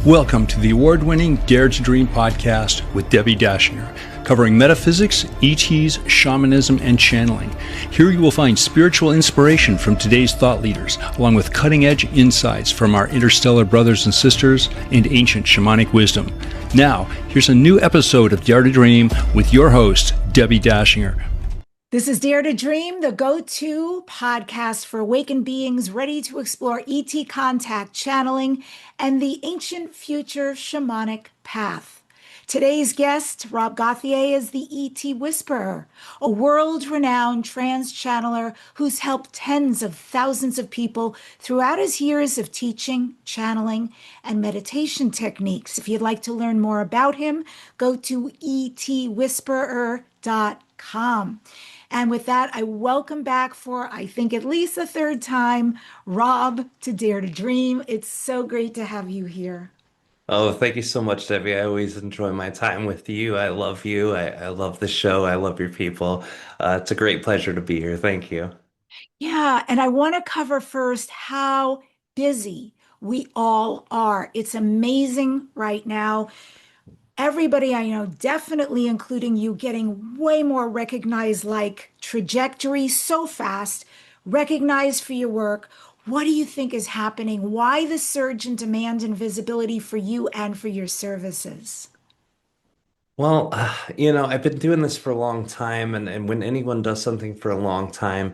Welcome to the award-winning Dare to Dream podcast with Debbi Dachinger, covering metaphysics, ETs, shamanism, and channeling. Here you will find spiritual inspiration from today's thought leaders, along with cutting-edge insights from our interstellar brothers and sisters and ancient shamanic wisdom. Now, here's a new episode of Dare to Dream with your host, Debbi Dachinger. This is Dare to Dream, the go-to podcast for awakened beings ready to explore ET contact, channeling, and the ancient future shamanic path. Today's guest, Rob Gauthier, is the ET Whisperer, a world-renowned trans-channeler who's helped tens of thousands of people throughout his years of teaching, channeling, and meditation techniques. If you'd like to learn more about him, go to etwhisperer.com. And with that, I welcome back for, I think, at least the third time, Rob to Dare to Dream. It's so great to have you here. Oh, thank you so much, Debbie. I always enjoy my time with you. I love you. I love the show. I love your people. It's a great pleasure to be here. Thank you. Yeah, and I want to cover first how busy we all are. It's amazing right now. Everybody I know, definitely including you, getting way more recognized, like trajectory so fast, recognized for your work. What do you think is happening? Why the surge in demand and visibility for you and for your services? Well, I've been doing this for a long time, and when anyone does something for a long time,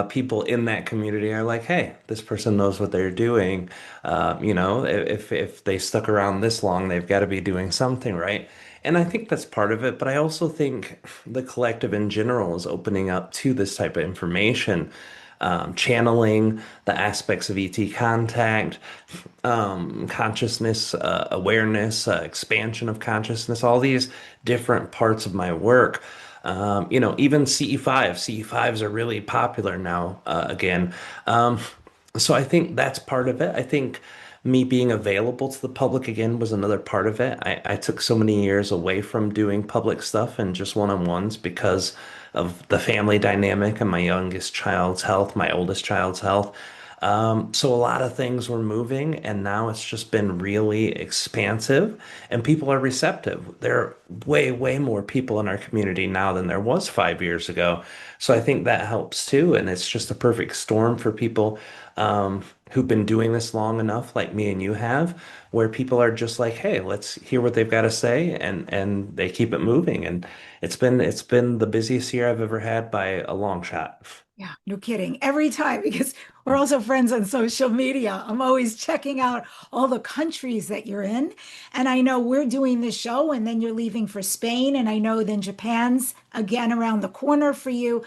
people in that community are like, "Hey, this person knows what they're doing." If they stuck around this long, they've got to be doing something, right? And I think that's part of it, but I also think the collective in general is opening up to this type of information, channeling the aspects of ET contact, consciousness, awareness, expansion of consciousness, all these different parts of my work. Even CE5. CE5s are really popular now, again. So I think that's part of it. I think me being available to the public again was another part of it. I took so many years away from doing public stuff and just one-on-ones because of the family dynamic and my youngest child's health, my oldest child's health. So a lot of things were moving, and now it's just been really expansive, and people are receptive. There are way, way more people in our community now than there was 5 years ago. So I think that helps too, and it's just a perfect storm for people who've been doing this long enough, like me and you have, where people are just like, "Hey, let's hear what they've got to say," and they keep it moving. And it's been the busiest year I've ever had by a long shot. Yeah, no kidding. Every time, because we're also friends on social media, I'm always checking out all the countries that you're in. And I know we're doing this show, and then you're leaving for Spain. And I know then Japan's again around the corner for you.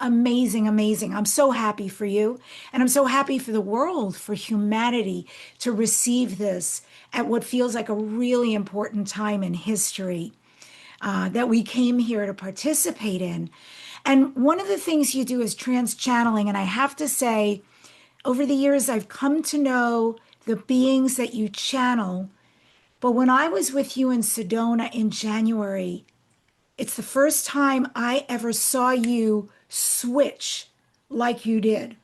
Amazing, amazing. I'm so happy for you. And I'm so happy for the world, for humanity to receive this at what feels like a really important time in history that we came here to participate in. And one of the things you do is trans channeling. And I have to say, over the years, I've come to know the beings that you channel. But when I was with you in Sedona in January, it's the first time I ever saw you switch like you did.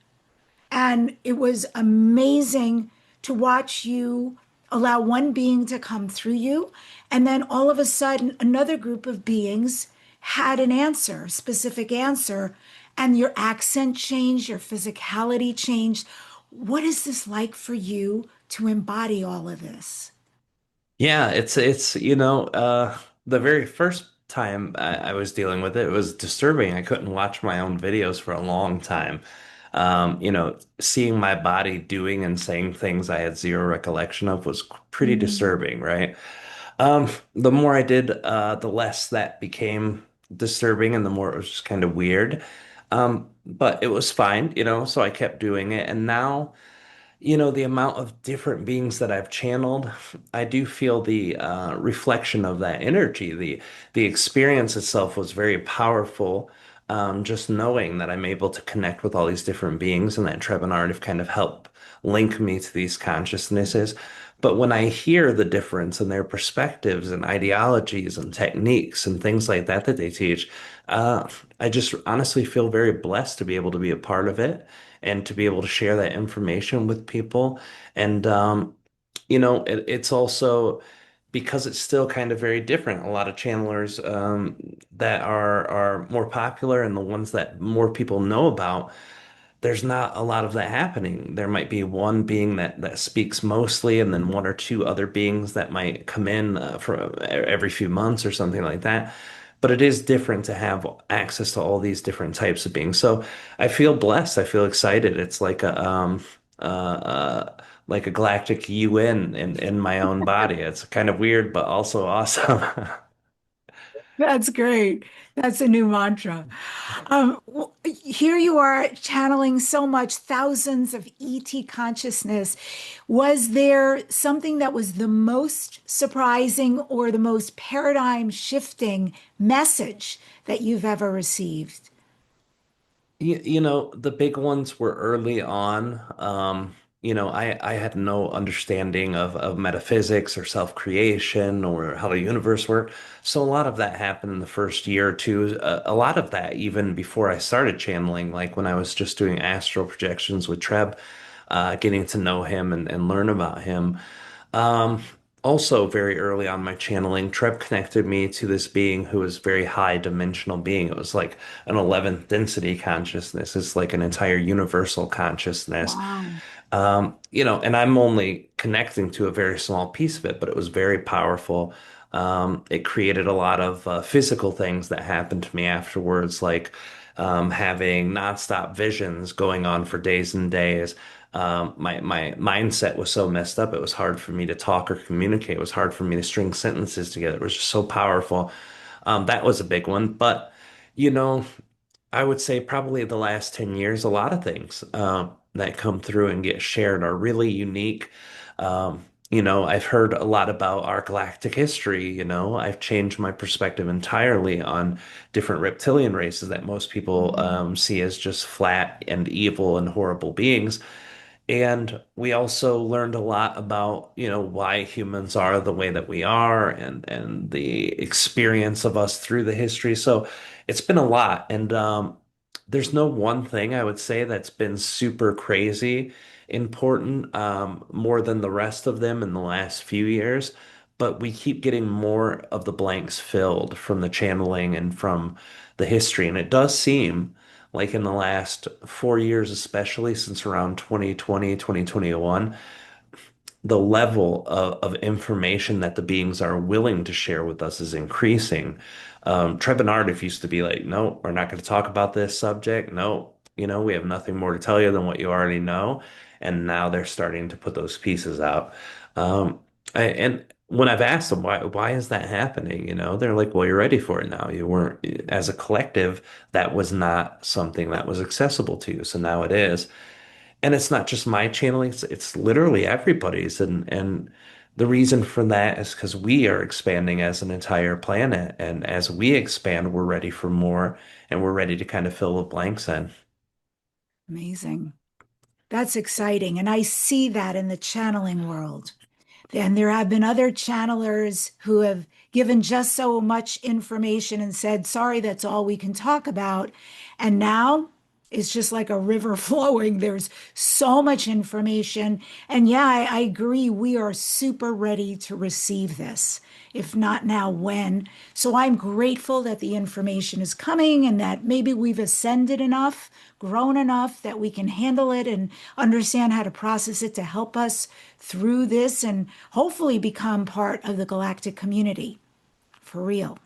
And it was amazing to watch you allow one being to come through you. And then all of a sudden, another group of beings had an answer, specific answer, and your accent changed, your physicality changed. What is this like for you to embody all of this? Yeah, the very first time I was dealing with it, it was disturbing. I couldn't watch my own videos for a long time. Seeing my body doing and saying things I had zero recollection of was pretty Mm. disturbing, right? The more I did, the less that became disturbing and the more it was just kind of weird. But it was fine, so I kept doing it. And now, the amount of different beings that I've channeled, I do feel the reflection of that energy. The experience itself was very powerful. Just knowing that I'm able to connect with all these different beings and that Treb and Aridif kind of help link me to these consciousnesses. But when I hear the difference in their perspectives and ideologies and techniques and things like that that they teach, I just honestly feel very blessed to be able to be a part of it and to be able to share that information with people. And it's also because it's still kind of very different. A lot of channelers that are more popular and the ones that more people know about, there's not a lot of that happening. There might be one being that speaks mostly, and then one or two other beings that might come in for every few months or something like that. But it is different to have access to all these different types of beings. So I feel blessed. I feel excited. It's like a galactic UN in my own body. It's kind of weird, but also awesome. That's great. That's a new mantra. Here you are channeling so much, thousands of ET consciousness. Was there something that was the most surprising or the most paradigm shifting message that you've ever received? The big ones were early on. I had no understanding of metaphysics or self-creation or how the universe worked. So a lot of that happened in the first year or two. A lot of that even before I started channeling, like when I was just doing astral projections with Treb, getting to know him and learn about him. Um, Also, very early on my channeling, Treb connected me to this being who was very high dimensional being. It was like an 11th density consciousness. It's like an entire universal consciousness. Wow. And I'm only connecting to a very small piece of it, but it was very powerful. It created a lot of physical things that happened to me afterwards, like having nonstop visions going on for days and days. My mindset was so messed up, it was hard for me to talk or communicate. It was hard for me to string sentences together. It was just so powerful. That was a big one. But, you know, I would say probably the last 10 years, a lot of things that come through and get shared are really unique. I've heard a lot about our galactic history. I've changed my perspective entirely on different reptilian races that most people Mhm. see as just flat and evil and horrible beings. And we also learned a lot about, why humans are the way that we are and the experience of us through the history. So it's been a lot. And there's no one thing I would say that's been super crazy important, more than the rest of them in the last few years. But we keep getting more of the blanks filled from the channeling and from the history. And it does seem like in the last 4 years, especially since around 2020, 2021, the level of information that the beings are willing to share with us is increasing. Treb and Aridif used to be like, no, we're not going to talk about this subject. No, we have nothing more to tell you than what you already know. And now they're starting to put those pieces out. And when I've asked them why is that happening, they're like, well, you're ready for it now. You weren't, as a collective, that was not something that was accessible to you. So now it is. And it's not just my channeling, it's literally everybody's. And the reason for that is because we are expanding as an entire planet. And as we expand, we're ready for more and we're ready to kind of fill the blanks in. Amazing. That's exciting. And I see that in the channeling world. And there have been other channelers who have given just so much information and said, sorry, that's all we can talk about. And now it's just like a river flowing. There's so much information. And yeah, I agree. We are super ready to receive this. If not now, when? So I'm grateful that the information is coming and that maybe we've ascended enough, grown enough that we can handle it and understand how to process it to help us through this and hopefully become part of the galactic community for real.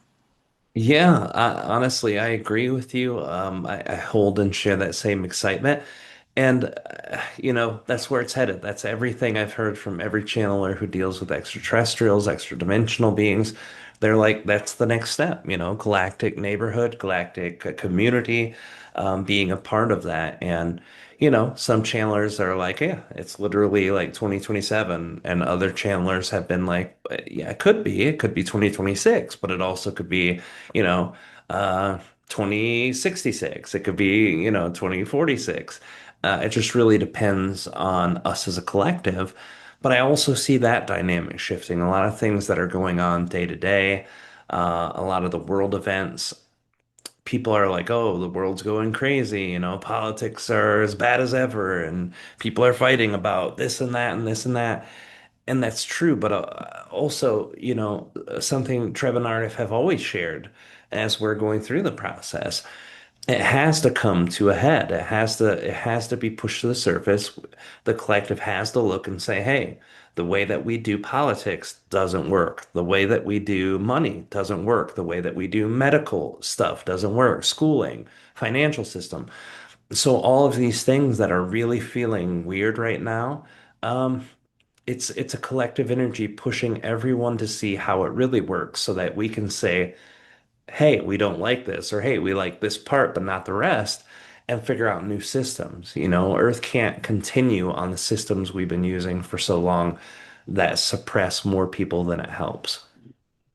Yeah, honestly, I agree with you. I hold and share that same excitement. And, that's where it's headed. That's everything I've heard from every channeler who deals with extraterrestrials, extra dimensional beings. They're like, that's the next step, galactic neighborhood, galactic community, being a part of that. And, some channelers are like, yeah, it's literally like 2027. And other channelers have been like, yeah, it could be. It could be 2026, but it also could be, you know, uh, 2066. It could be, 2046. It just really depends on us as a collective. But I also see that dynamic shifting. A lot of things that are going on day to day, a lot of the world events. People are like, oh, the world's going crazy. Politics are as bad as ever, and people are fighting about this and that and this and that. and that's true, but also, something Treb and Aridif have always shared as we're going through the process. It has to come to a head. It has to be pushed to the surface. The collective has to look and say, hey, the way that we do politics doesn't work. The way that we do money doesn't work. The way that we do medical stuff doesn't work. Schooling, financial system. So all of these things that are really feeling weird right now, um, it's a collective energy pushing everyone to see how it really works so that we can say, hey, we don't like this, or hey, we like this part, but not the rest, and figure out new systems. Earth can't continue on the systems we've been using for so long that suppress more people than it helps.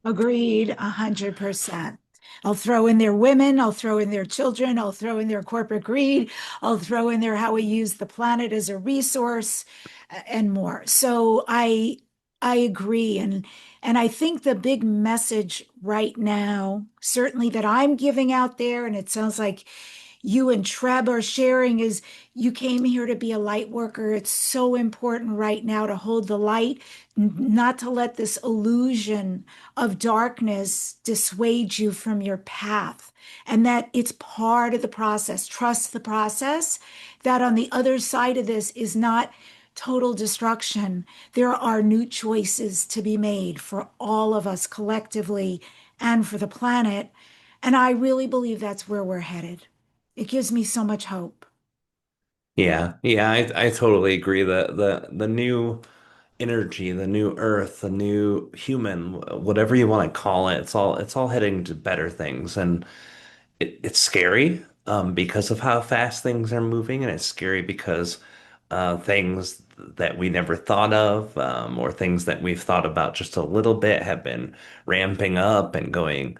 Agreed, 100%. I'll throw in their women, I'll throw in their children, I'll throw in their corporate greed, I'll throw in there how we use the planet as a resource and more. So I agree. And I think the big message right now, certainly that I'm giving out there, and it sounds like you and Treb are sharing, is you came here to be a light worker. It's so important right now to hold the light, not to let this illusion of darkness dissuade you from your path, and that it's part of the process. Trust the process, that on the other side of this is not total destruction. There are new choices to be made for all of us collectively and for the planet. And I really believe that's where we're headed. It gives me so much hope. Yeah, yeah, I totally agree. The new energy, the new earth, the new human, whatever you want to call it, it's all heading to better things. And it's scary because of how fast things are moving, and it's scary because things that we never thought of, or things that we've thought about just a little bit, have been ramping up and going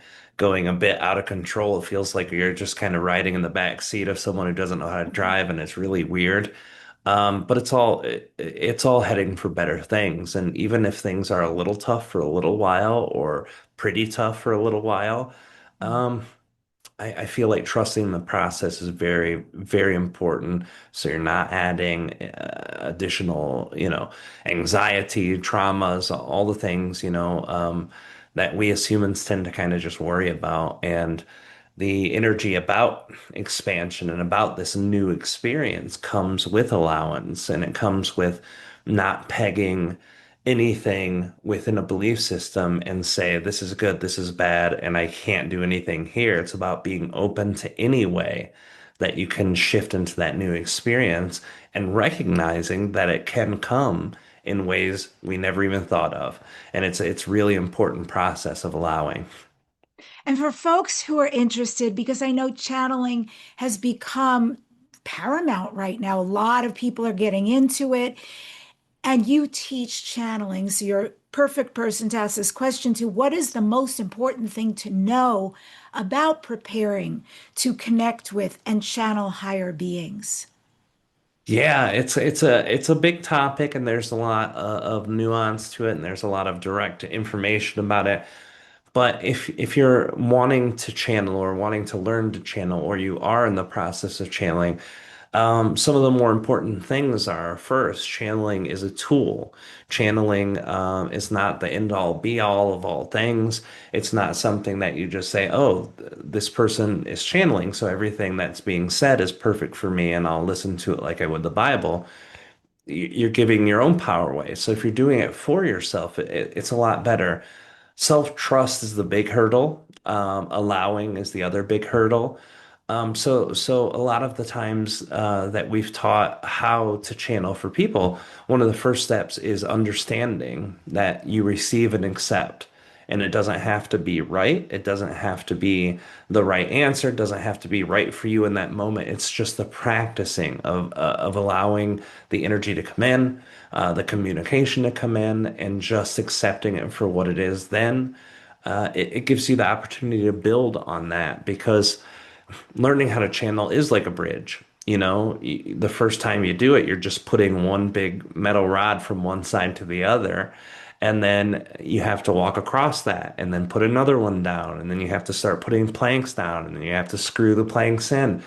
a bit out of control. It feels like you're just kind of riding in the back seat of someone who doesn't know how to drive, and it's really weird. But it's all heading for better things. And even if things are a little tough for a little while, or pretty tough for a little while, um, I feel like trusting the process is very, very important. So you're not adding additional, anxiety, traumas, all the things, that we as humans tend to kind of just worry about. And the energy about expansion and about this new experience comes with allowance, and it comes with not pegging anything within a belief system and say, this is good, this is bad, and I can't do anything here. It's about being open to any way that you can shift into that new experience, and recognizing that it can come in ways we never even thought of. And it's really important process of allowing. And for folks who are interested, because I know channeling has become paramount right now, a lot of people are getting into it, and you teach channeling. So you're a perfect person to ask this question to. What is the most important thing to know about preparing to connect with and channel higher beings? Yeah, it's a big topic, and there's a lot of nuance to it, and there's a lot of direct information about it. But if you're wanting to channel, or wanting to learn to channel, or you are in the process of channeling, some of the more important things are, first, channeling is a tool. Channeling is not the end all be all of all things. It's not something that you just say, oh, this person is channeling, so everything that's being said is perfect for me, and I'll listen to it like I would the Bible. You're giving your own power away. So if you're doing it for yourself, it's a lot better. Self-trust is the big hurdle. Allowing is the other big hurdle. So a lot of the times that we've taught how to channel for people, one of the first steps is understanding that you receive and accept. And it doesn't have to be right. It doesn't have to be the right answer. It doesn't have to be right for you in that moment. It's just the practicing of allowing the energy to come in, the communication to come in, and just accepting it for what it is. Then it gives you the opportunity to build on that, because learning how to channel is like a bridge. The first time you do it, you're just putting one big metal rod from one side to the other. And then you have to walk across that, and then put another one down. And then you have to start putting planks down, and then you have to screw the planks in.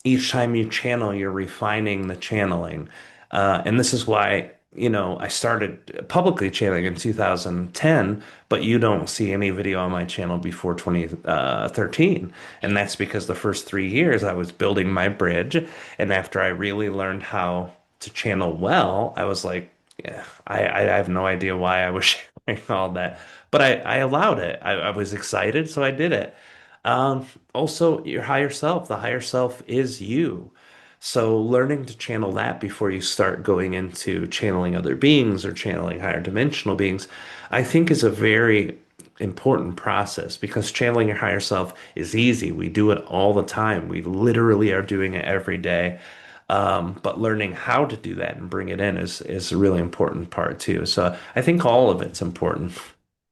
Each time you channel, you're refining the channeling. And this is why I started publicly channeling in 2010, but you don't see any video on my channel before 2013. And that's because the first 3 years I was building my bridge. And after I really learned how to channel well, I was like, yeah, I have no idea why I was sharing all that. But I allowed it. I was excited, so I did it. Also, your higher self, the higher self is you. So learning to channel that before you start going into channeling other beings or channeling higher dimensional beings, I think is a very important process because channeling your higher self is easy. We do it all the time. We literally are doing it every day. But learning how to do that and bring it in is a really important part too. So I think all of it's important.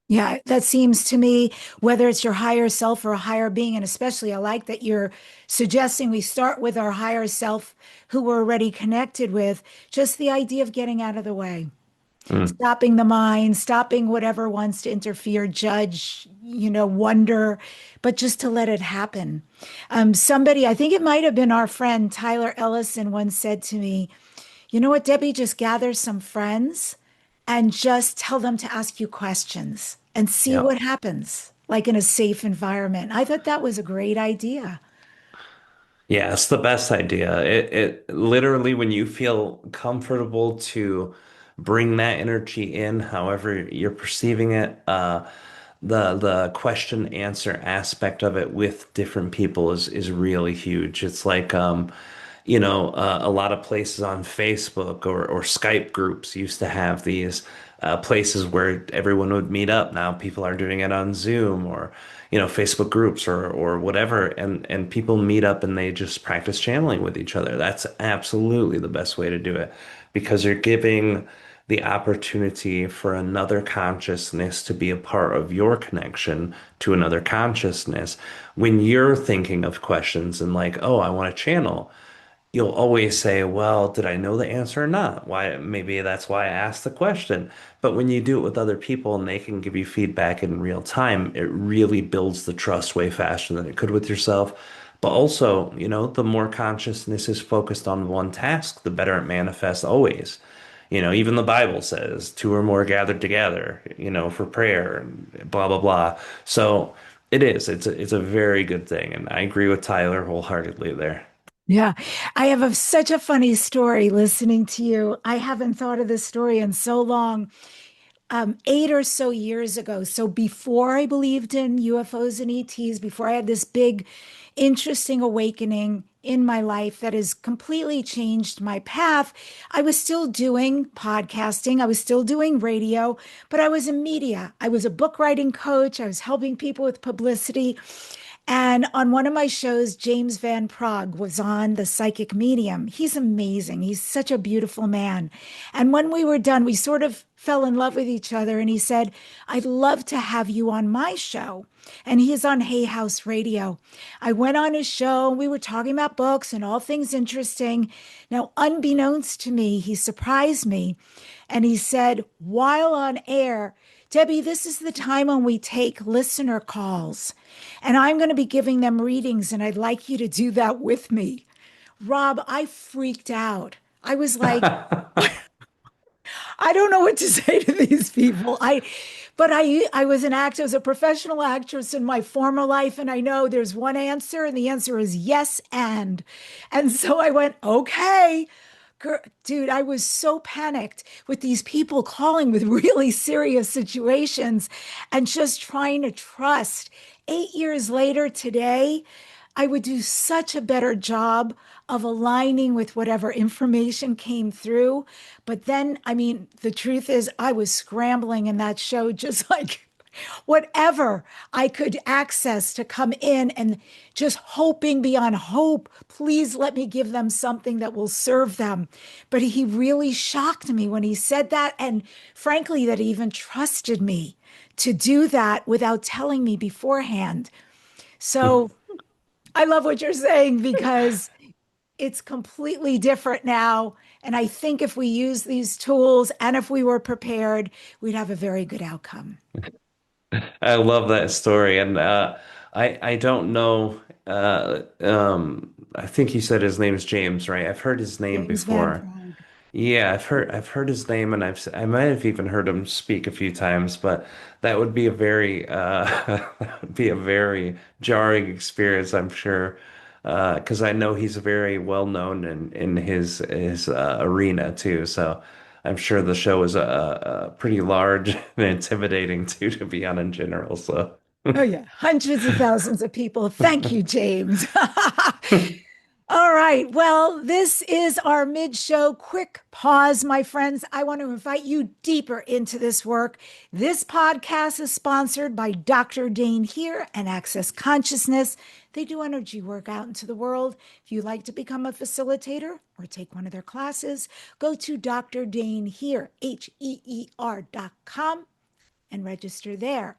Yeah, that seems to me, whether it's your higher self or a higher being, and especially I like that you're suggesting we start with our higher self who we're already connected with, just the idea of getting out of the way, Mm, stopping the mind, stopping whatever wants to interfere, judge, wonder, but just to let it happen. Somebody, I think it might have been our friend Tyler Ellison, once said to me, you know what, Debbie, just gather some friends and just tell them to ask you questions and see yeah. what happens, like in a safe environment. I thought that was a great idea. Yeah, it's the best idea. It literally when you feel comfortable to bring that energy in, however you're perceiving it, the question answer aspect of it with different people is really huge. It's like a lot of places on Facebook or Skype groups used to have these places where everyone would meet up. Now people are doing it on Zoom or Facebook groups or whatever, and people meet up and they just practice channeling with each other. That's absolutely the best way to do it because you're giving the opportunity for another consciousness to be a part of your connection to another consciousness. When you're thinking of questions and like, oh, I want to channel, you'll always say, well, did I know the answer or not? Why, maybe that's why I asked the question. But when you do it with other people and they can give you feedback in real time, it really builds the trust way faster than it could with yourself. But also, the more consciousness is focused on one task, the better it manifests always. Even the Bible says two or more gathered together, for prayer and blah, blah, blah. So it is. It's a very good thing. And I agree with Tyler wholeheartedly there. Yeah, I have such a funny story listening to you. I haven't thought of this story in so long. 8 or so years ago. So before I believed in UFOs and ETs, before I had this big, interesting awakening in my life that has completely changed my path, I was still doing podcasting, I was still doing radio, but I was in media. I was a book writing coach, I was helping people with publicity. And on one of my shows, James Van Prague was on The Psychic Medium. He's amazing. He's such a beautiful man. And when we were done, we sort of fell in love with each other. And he said, I'd love to have you on my show. And he is on Hay House Radio. I went on his show. We were talking about books and all things interesting. Now, unbeknownst to me, he surprised me. And he said, while on air, Debbie, this is the time when we take listener calls, and I'm going to be giving them readings, and I'd like you to do that with me. Rob, I freaked out. I was like, I don't know what to say to these people. But I was an actor, I was a professional actress in my former life, and I know there's one answer, and the answer is yes, and so I went, okay. Dude, I was so panicked with these people calling with really serious situations and just trying to trust. 8 years later, today, I would do such a better job of aligning with whatever information came through. But then, I mean, the truth is, I was scrambling in that show, just like whatever I could access to come in and just hoping beyond hope. Please let me give them something that will serve them. But he really shocked me when he said that. And frankly, that he even trusted me to do that without telling me beforehand. So I love what you're saying because it's completely different now. And I think if we use these tools and if we were prepared, we'd have a very good outcome. I love that story, and I don't know. I think you said his name is James, right? I've heard his name James Van before. Prague. Yeah, I've heard his name, and I might have even heard him speak a few times, but that would be a very that would be a very jarring experience, I'm sure, because I know he's very well known in his arena too. So I'm sure the show is pretty large and intimidating too to be on in general. So. Oh, yeah. Hundreds of thousands of people. Thank you, James. All right. Well, this is our mid show quick pause, my friends. I want to invite you deeper into this work. This podcast is sponsored by Dr. Dane here and Access Consciousness. They do energy work out into the world. If you'd like to become a facilitator or take one of their classes, go to Dr. Dane here, HEER.com, and register there.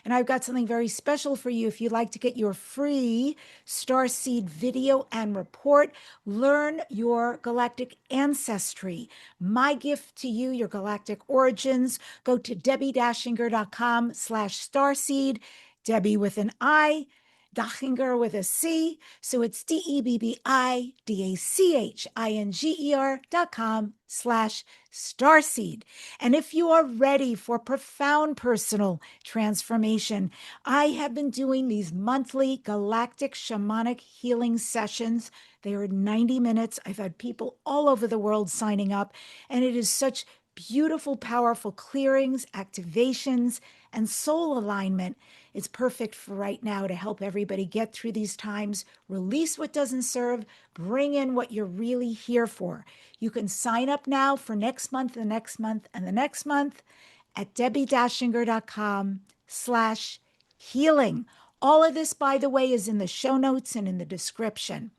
And I've got something very special for you. If you'd like to get your free Starseed video and report, learn your galactic ancestry. My gift to you, your galactic origins, go to DebbiDachinger.com/starseed, Debbie with an I, Dachinger with a C. So it's DebbiDachinger.com/starseed. And if you are ready for profound personal transformation, I have been doing these monthly galactic shamanic healing sessions. They are 90 minutes. I've had people all over the world signing up, and it is such beautiful, powerful clearings, activations, and soul alignment. It's perfect for right now to help everybody get through these times, release what doesn't serve, bring in what you're really here for. You can sign up now for next month, the next month, and the next month at DebbiDachinger.com/healing. All of this, by the way, is in the show notes and in the description.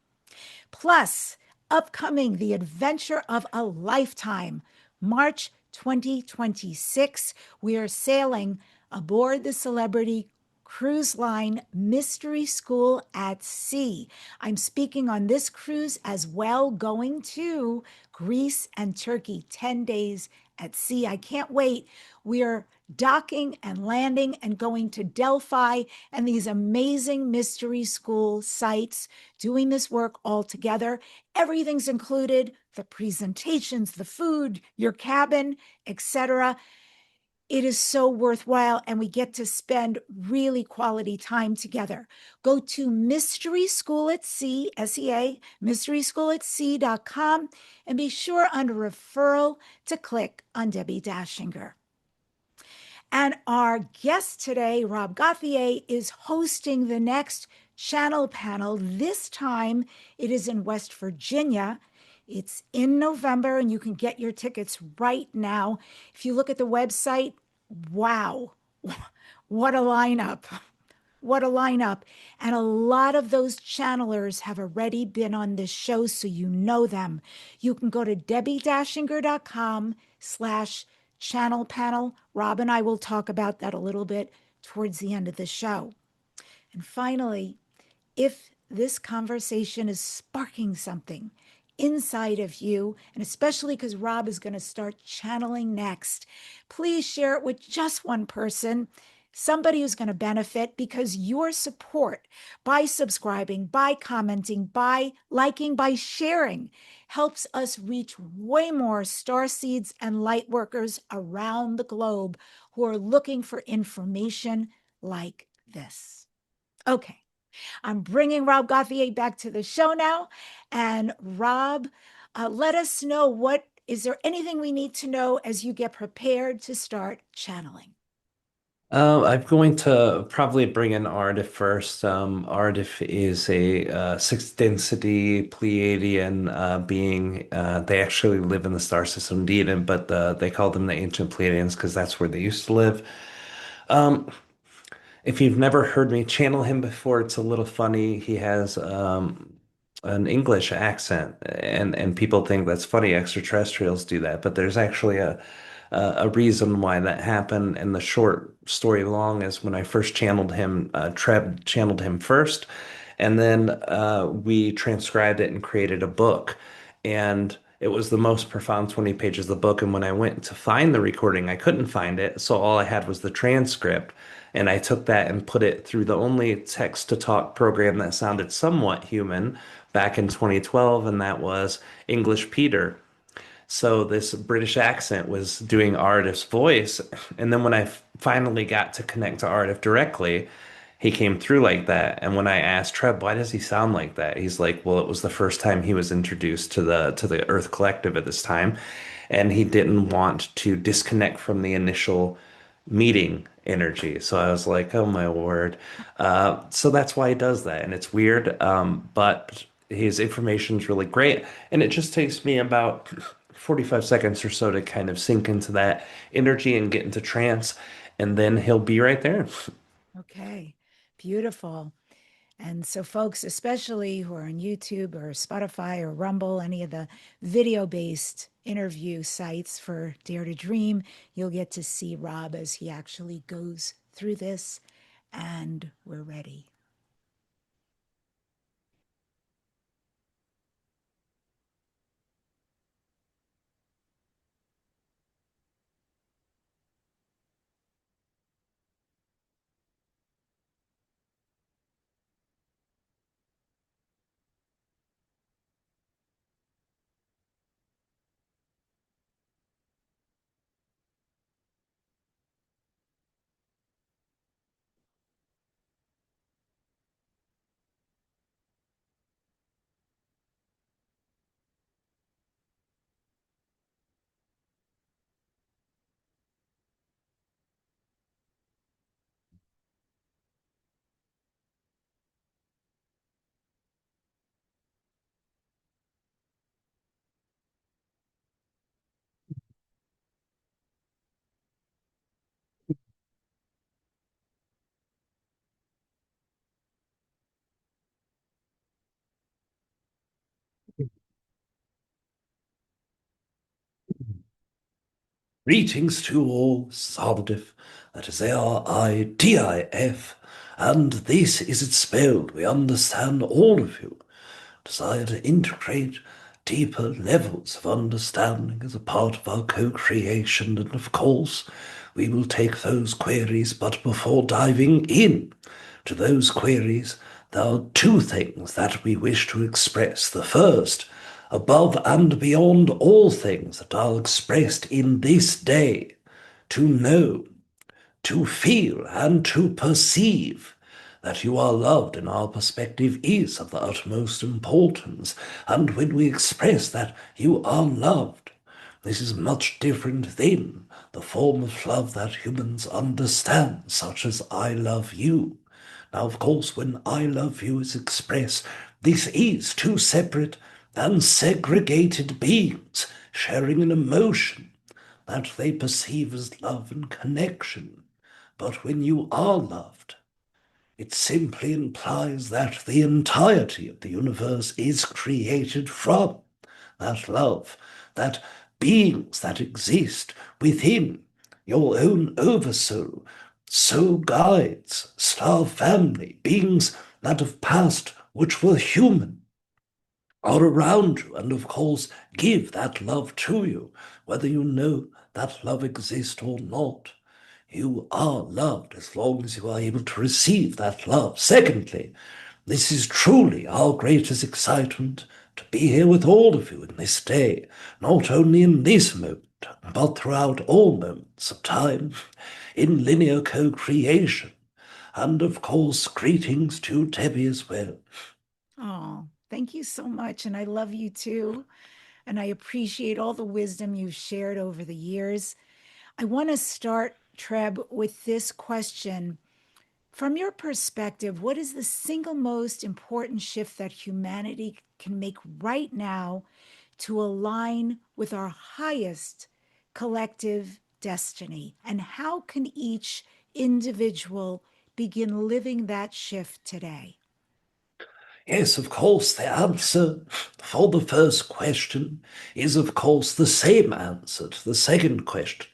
Plus, upcoming The Adventure of a Lifetime, March 2026. We are sailing aboard the Celebrity Cruise Line Mystery School at Sea. I'm speaking on this cruise as well, going to Greece and Turkey, 10 days at sea. I can't wait. We are docking and landing and going to Delphi and these amazing mystery school sites, doing this work all together. Everything's included, the presentations, the food, your cabin, etc. It is so worthwhile, and we get to spend really quality time together. Go to Mystery School at Sea, SEA, mysteryschoolatsea.com, and be sure under referral to click on Debbi Dachinger. And our guest today, Rob Gauthier, is hosting the next channel panel. This time it is in West Virginia. It's in November, and you can get your tickets right now. If you look at the website, wow, what a lineup. What a lineup. And a lot of those channelers have already been on this show, so you know them. You can go to DebbiDachinger.com/channel panel. Rob and I will talk about that a little bit towards the end of the show. And finally, if this conversation is sparking something inside of you, and especially because Rob is going to start channeling next, please share it with just one person, somebody who's going to benefit, because your support by subscribing, by commenting, by liking, by sharing helps us reach way more starseeds and light workers around the globe who are looking for information like this. Okay. I'm bringing Rob Gauthier back to the show now. And Rob, let us know, is there anything we need to know as you get prepared to start channeling? I'm going to probably bring in Aridif first. Aridif is a sixth density Pleiadian being. They actually live in the star system indeed, but they call them the ancient Pleiadians because that's where they used to live. Um, if you've never heard me channel him before, it's a little funny. He has an English accent, and people think that's funny. Extraterrestrials do that, but there's actually a reason why that happened. And the short story long is when I first channeled him, Treb channeled him first, and then we transcribed it and created a book. And it was the most profound 20 pages of the book. And when I went to find the recording, I couldn't find it. So all I had was the transcript. And I took that and put it through the only text to talk program that sounded somewhat human back in 2012, and that was English Peter. So this British accent was doing Aridif's voice. And then when I finally got to connect to Aridif directly, he came through like that. And when I asked Treb, why does he sound like that? He's like, well, it was the first time he was introduced to the Earth Collective at this time, and he didn't want to disconnect from the initial meeting energy. So I was like, oh my word. So that's why he does that. And it's weird. But his information is really great. And it just takes me about 45 seconds or so to kind of sink into that energy and get into trance. And then he'll be right there. Okay, beautiful. And so, folks, especially who are on YouTube or Spotify or Rumble, any of the video based interview sites for Dare to Dream, you'll get to see Rob as he actually goes through this. And we're ready. Greetings to all, Sardif, that is Aridif, and this is it spelled. We understand all of you desire to integrate deeper levels of understanding as a part of our co-creation, and of course, we will take those queries, but before diving in to those queries, there are two things that we wish to express. The first, above and beyond all things that are expressed in this day, to know, to feel, and to perceive that you are loved in our perspective is of the utmost importance. And when we express that you are loved, this is much different than the form of love that humans understand, such as I love you. Now, of course, when I love you is expressed, this is two separate and segregated beings sharing an emotion that they perceive as love and connection. But when you are loved, it simply implies that the entirety of the universe is created from that love, that beings that exist within your own oversoul, soul guides, star family, beings that have passed which were human, are around you, and of course give that love to you, whether you know that love exists or not. You are loved as long as you are able to receive that love. Secondly, this is truly our greatest excitement to be here with all of you in this day, not only in this moment, but throughout all moments of time, in linear co-creation. And of course, greetings to Debbi as well. Oh, thank you so much. And I love you too. And I appreciate all the wisdom you've shared over the years. I want to start, Treb, with this question. From your perspective, what is the single most important shift that humanity can make right now to align with our highest collective destiny? And how can each individual begin living that shift today? Yes, of course, the answer for the first question is, of course, the same answer to the second question,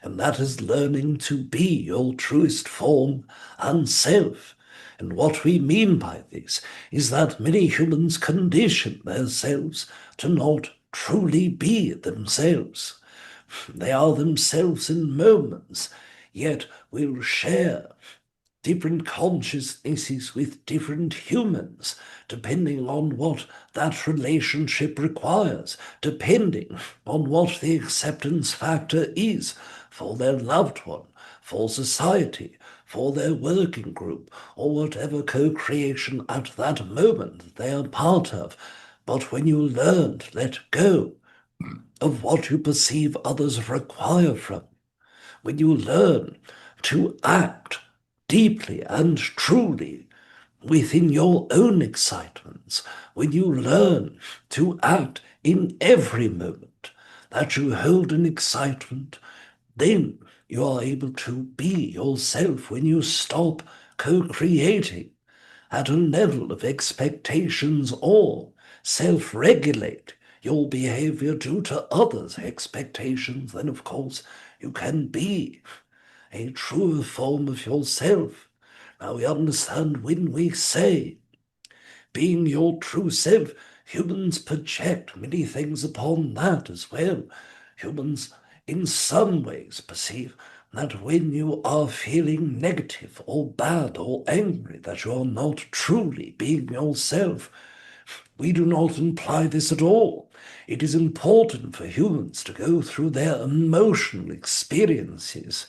and that is learning to be your truest form and self. And what we mean by this is that many humans condition themselves to not truly be themselves. They are themselves in moments, yet will share different consciousnesses with different humans, depending on what that relationship requires, depending on what the acceptance factor is for their loved one, for society, for their working group, or whatever co-creation at that moment they are part of. But when you learn to let go of what you perceive others require from you, when you learn to act deeply and truly within your own excitements, when you learn to act in every moment that you hold an excitement, then you are able to be yourself when you stop co-creating at a level of expectations or self-regulate your behavior due to others' expectations, then of course you can be a truer form of yourself. Now we understand when we say being your true self, humans project many things upon that as well. Humans in some ways perceive that when you are feeling negative or bad or angry, that you are not truly being yourself. We do not imply this at all. It is important for humans to go through their emotional experiences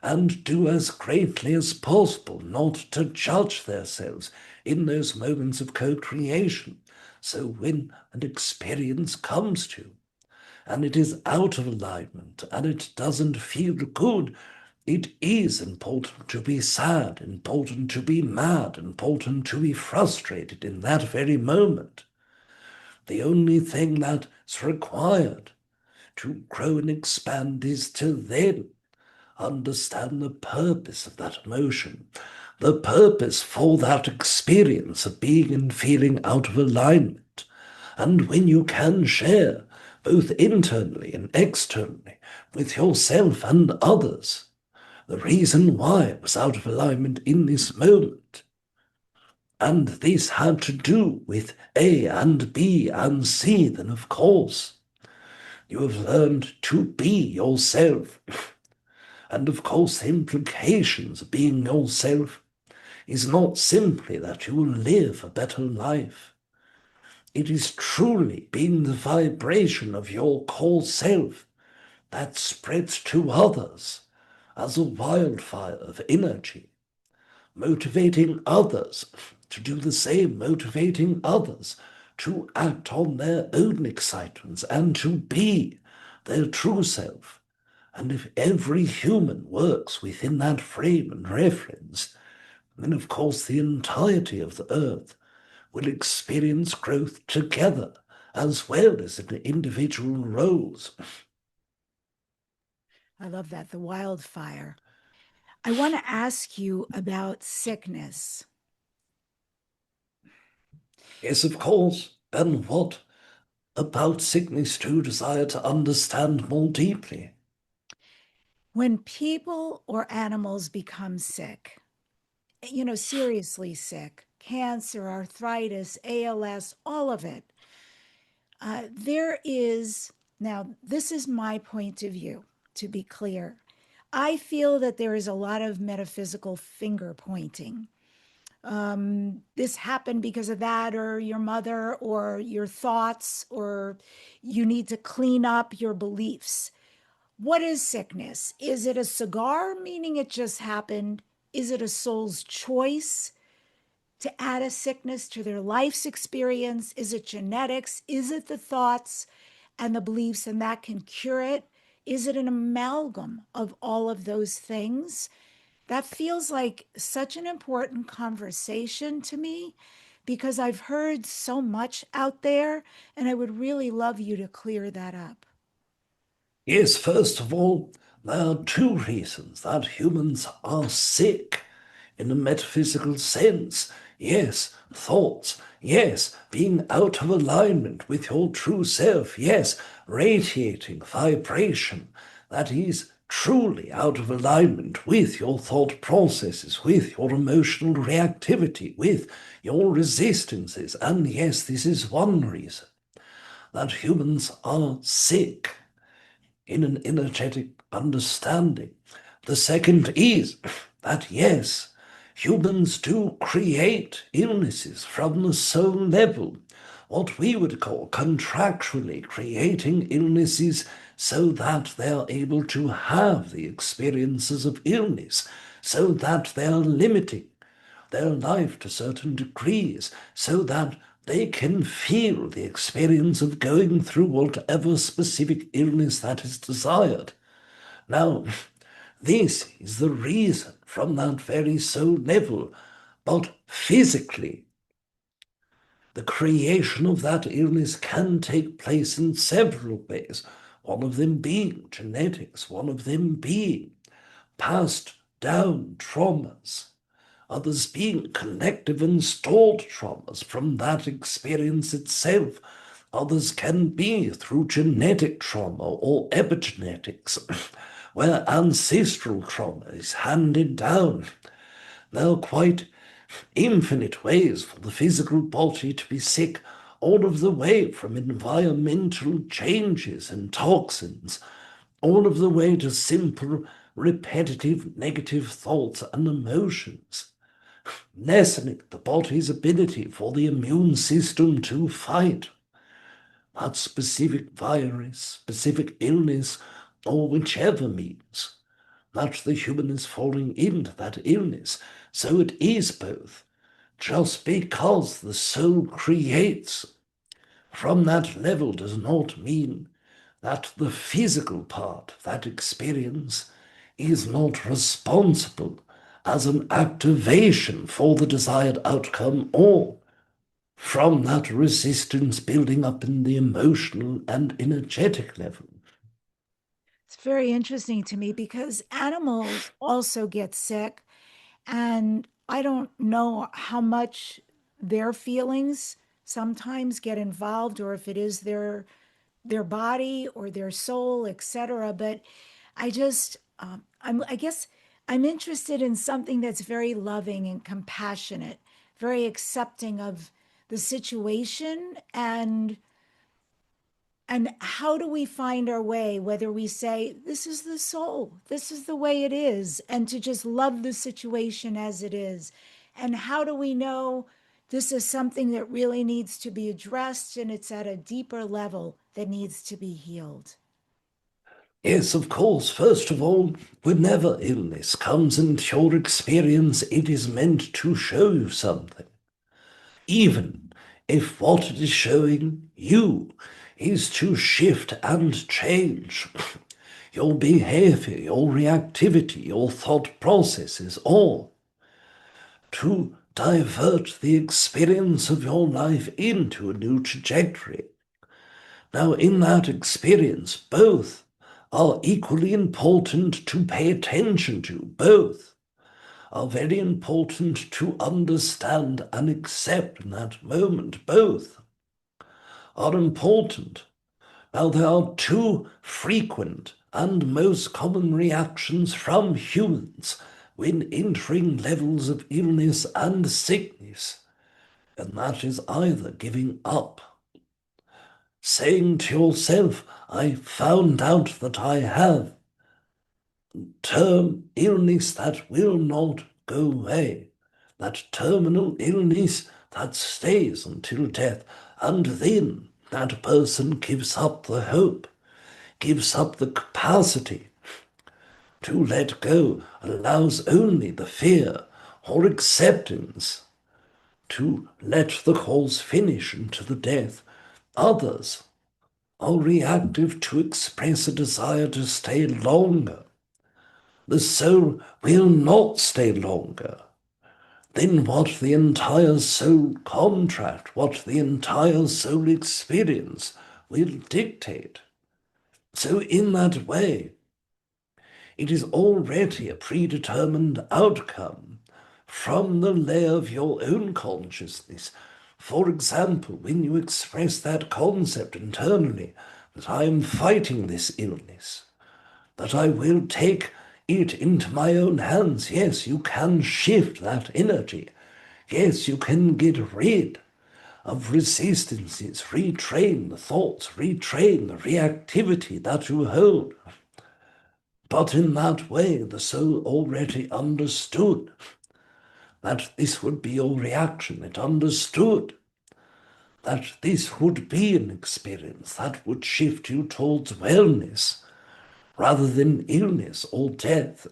and do as greatly as possible not to judge themselves in those moments of co-creation. So when an experience comes to you, and it is out of alignment, and it doesn't feel good, it is important to be sad, important to be mad, important to be frustrated in that very moment. The only thing that's required to grow and expand is to then understand the purpose of that emotion, the purpose for that experience of being and feeling out of alignment. And when you can share, both internally and externally, with yourself and others, the reason why it was out of alignment in this moment, and this had to do with A and B and C, then of course you have learned to be yourself. And of course, the implications of being yourself is not simply that you will live a better life. It is truly being the vibration of your core self that spreads to others as a wildfire of energy, motivating others to do the same, motivating others to act on their own excitements and to be their true self. And if every human works within that frame and reference, then of course the entirety of the earth will experience growth together as well as in individual roles. I love that, the wildfire. I want to ask you about sickness. Yes, of course. And what about sickness do you desire to understand more deeply? When people or animals become sick, seriously sick, cancer, arthritis, ALS, all of it, now, this is my point of view, to be clear. I feel that there is a lot of metaphysical finger pointing. This happened because of that, or your mother, or your thoughts, or you need to clean up your beliefs. What is sickness? Is it a cigar, meaning it just happened? Is it a soul's choice to add a sickness to their life's experience? Is it genetics? Is it the thoughts and the beliefs, and that can cure it? Is it an amalgam of all of those things? That feels like such an important conversation to me because I've heard so much out there, and I would really love you to clear that up. Yes, first of all, there are two reasons that humans are sick in a metaphysical sense. Yes, thoughts. Yes, being out of alignment with your true self. Yes, radiating vibration that is truly out of alignment with your thought processes, with your emotional reactivity, with your resistances. And yes, this is one reason that humans are sick in an energetic understanding. The second is that, yes, humans do create illnesses from the soul level, what we would call contractually creating illnesses so that they are able to have the experiences of illness, so that they are limiting their life to certain degrees, so that they can feel the experience of going through whatever specific illness that is desired. Now, this is the reason from that very soul level, but physically, the creation of that illness can take place in several ways, one of them being genetics, one of them being passed down traumas, others being collective and stored traumas from that experience itself. Others can be through genetic trauma or epigenetics, where ancestral trauma is handed down. There are quite infinite ways for the physical body to be sick, all of the way from environmental changes and toxins, all of the way to simple, repetitive, negative thoughts and emotions, lessening the body's ability for the immune system to fight that specific virus, specific illness, or whichever means that the human is falling into that illness. So it is both. Just because the soul creates from that level does not mean that the physical part of that experience is not responsible as an activation for the desired outcome, or from that resistance building up in the emotional and energetic level. It's very interesting to me because animals also get sick, and I don't know how much their feelings sometimes get involved, or if it is their body or their soul, etc. But I guess I'm interested in something that's very loving and compassionate, very accepting of the situation, and how do we find our way, whether we say, this is the soul, this is the way it is, and to just love the situation as it is? And how do we know this is something that really needs to be addressed and it's at a deeper level that needs to be healed? Yes, of course. First of all, whenever illness comes into your experience, it is meant to show you something. Even if what it is showing you is to shift and change your behavior, your reactivity, your thought processes, or to divert the experience of your life into a new trajectory. Now, in that experience, both are equally important to pay attention to. Both are very important to understand and accept in that moment. Both are important. Now, there are two frequent and most common reactions from humans when entering levels of illness and sickness, and that is either giving up, saying to yourself, I found out that I have term illness that will not go away, that terminal illness that stays until death, and then that person gives up the hope, gives up the capacity to let go, allows only the fear or acceptance to let the cause finish into the death. Others are reactive to express a desire to stay longer. The soul will not stay longer than what the entire soul contract, what the entire soul experience will dictate. So in that way, it is already a predetermined outcome from the layer of your own consciousness. For example, when you express that concept internally, that I am fighting this illness, that I will take it into my own hands. Yes, you can shift that energy. Yes, you can get rid of resistances, retrain the thoughts, retrain the reactivity that you hold. But in that way, the soul already understood that this would be your reaction. It understood that this would be an experience that would shift you towards wellness rather than illness or death.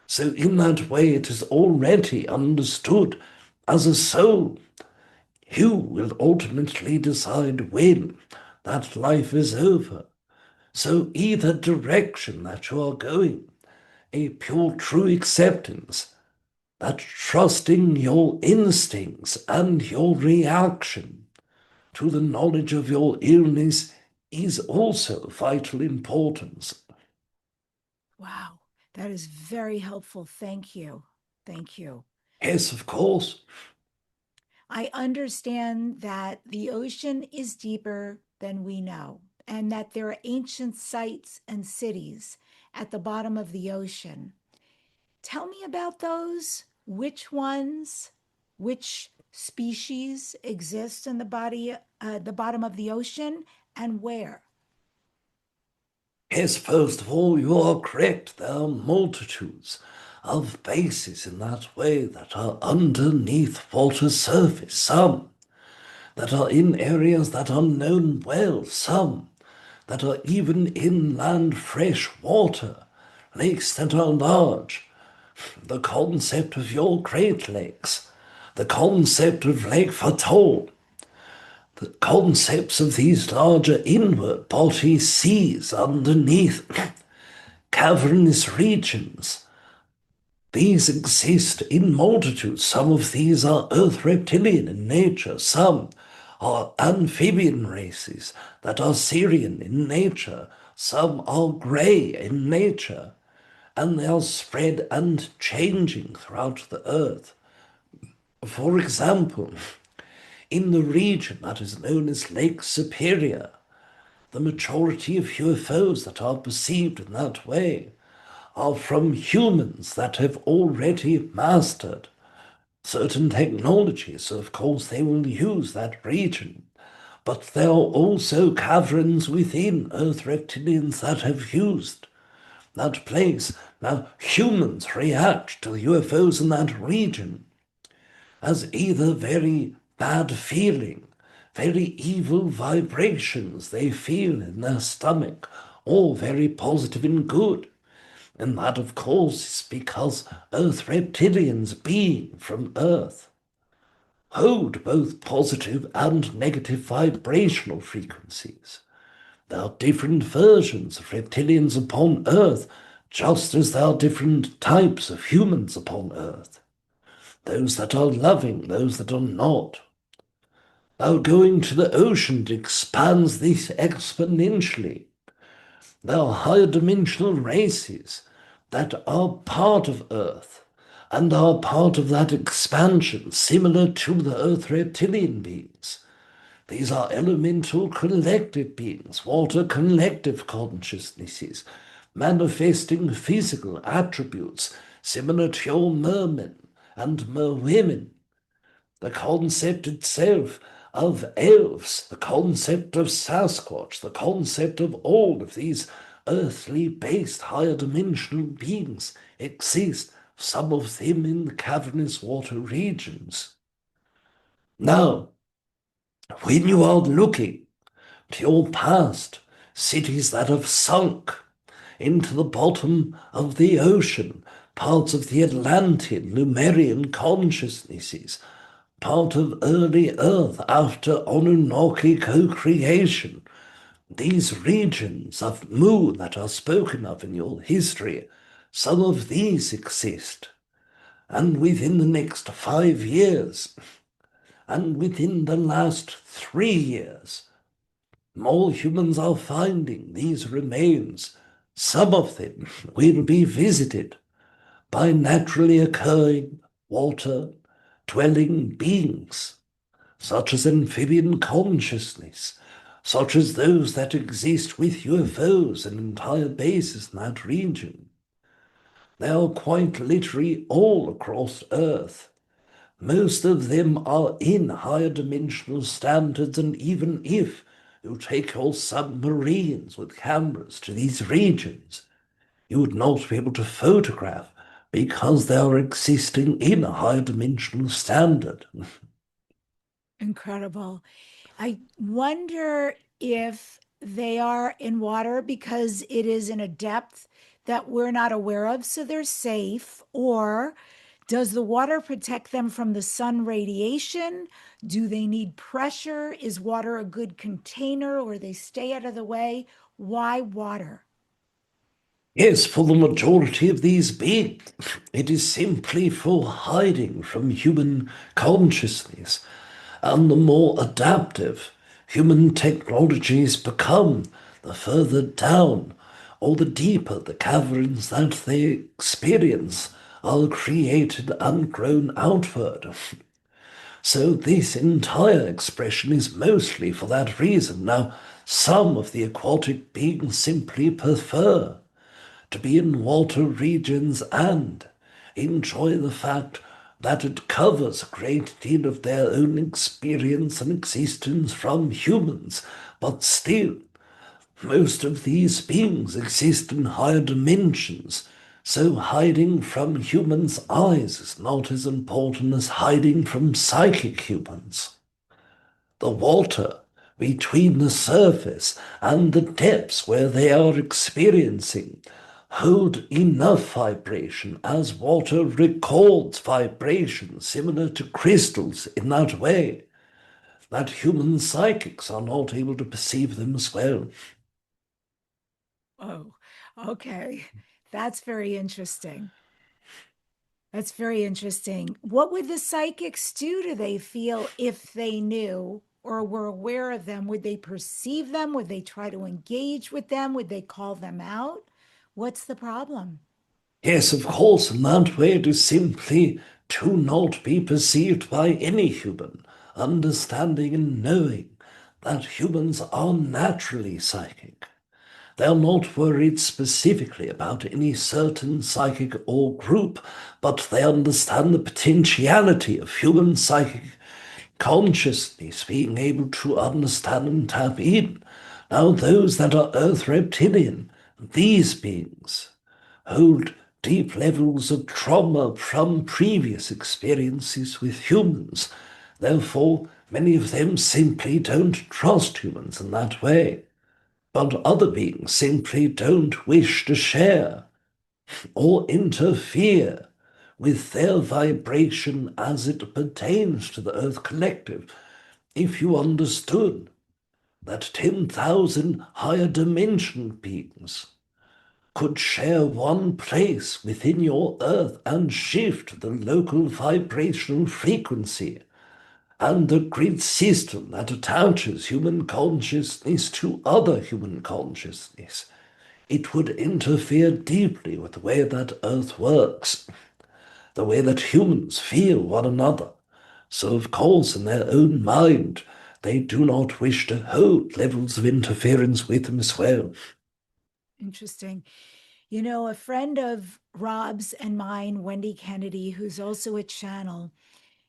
So in that way, it is already understood as a soul. You will ultimately decide when that life is over. So either direction that you are going, a pure true acceptance, that trusting your instincts and your reaction to the knowledge of your illness is also vital importance. Wow, that is very helpful. Thank you. Thank you. Yes, of course. I understand that the ocean is deeper than we know, and that there are ancient sites and cities at the bottom of the ocean. Tell me about those. Which ones, which species exist in the bottom of the ocean, and where? Yes, first of all, you are correct. There are multitudes of bases in that way that are underneath water surface. Some that are in areas that are known well. Some that are even inland fresh water, lakes that are large. The concept of your Great Lakes, the concept of Lake Fatol, the concepts of these larger inward body seas underneath cavernous regions. These exist in multitudes. Some of these are earth reptilian in nature. Some are amphibian races that are Syrian in nature. Some are grey in nature. And they are spread and changing throughout the earth. For example, in the region that is known as Lake Superior, the majority of UFOs that are perceived in that way are from humans that have already mastered certain technologies. So of course, they will use that region. But there are also caverns within Earth reptilians that have used that place. Now, humans react to the UFOs in that region as either very bad feeling, very evil vibrations they feel in their stomach, or very positive and good. And that, of course, is because Earth reptilians, being from Earth, hold both positive and negative vibrational frequencies. There are different versions of reptilians upon Earth, just as there are different types of humans upon Earth. Those that are loving, those that are not. Now going to the ocean expands this exponentially. There are higher dimensional races that are part of Earth and are part of that expansion, similar to the Earth reptilian beings. These are elemental collective beings, water collective consciousnesses, manifesting physical attributes similar to your mermen and merwomen. The concept itself of elves, the concept of Sasquatch, the concept of all of these earthly-based higher dimensional beings exist, some of them in the cavernous water regions. Now, when you are looking to your past, cities that have sunk into the bottom of the ocean, parts of the Atlantean, Lemurian consciousnesses, part of early Earth after Anunnaki co-creation. These regions of Mu that are spoken of in your history, some of these exist. And within the next 5 years, and within the last 3 years, more humans are finding these remains. Some of them will be visited by naturally occurring water-dwelling beings, such as amphibian consciousness, such as those that exist with UFOs and entire bases in that region. They are quite literally all across Earth. Most of them are in higher dimensional standards, and even if you take your submarines with cameras to these regions, you would not be able to photograph because they are existing in a higher dimensional standard. Incredible. I wonder if they are in water because it is in a depth that we're not aware of, so they're safe, or does the water protect them from the sun radiation? Do they need pressure? Is water a good container, or they stay out of the way? Why water? Yes, for the majority of these beings, it is simply for hiding from human consciousness. And the more adaptive human technologies become, the further down or the deeper the caverns that they experience are created and grown outward. So this entire expression is mostly for that reason. Now, some of the aquatic beings simply prefer to be in water regions and enjoy the fact that it covers a great deal of their own experience and existence from humans. But still, most of these beings exist in higher dimensions, so hiding from humans' eyes is not as important as hiding from psychic humans. The water between the surface and the depths where they are experiencing hold enough vibration as water records vibration similar to crystals in that way that human psychics are not able to perceive them as well. Oh, okay. That's very interesting. That's very interesting. What would the psychics do? Do they feel if they knew or were aware of them? Would they perceive them? Would they try to engage with them? Would they call them out? What's the problem? Yes, of course, in that way it is simply to not be perceived by any human, understanding and knowing that humans are naturally psychic. They are not worried specifically about any certain psychic or group, but they understand the potentiality of human psychic consciousness being able to understand and tap in. Now, those that are Earth reptilian, these beings hold deep levels of trauma from previous experiences with humans. Therefore, many of them simply don't trust humans in that way. But other beings simply don't wish to share or interfere with their vibration as it pertains to the Earth Collective. If you understood that 10,000 higher dimension beings could share one place within your Earth and shift the local vibrational frequency and the grid system that attaches human consciousness to other human consciousness, it would interfere deeply with the way that Earth works, the way that humans feel one another. So, of course, in their own mind, they do not wish to hold levels of interference with them as well. Interesting. You know, a friend of Rob's and mine, Wendy Kennedy, who's also a channel,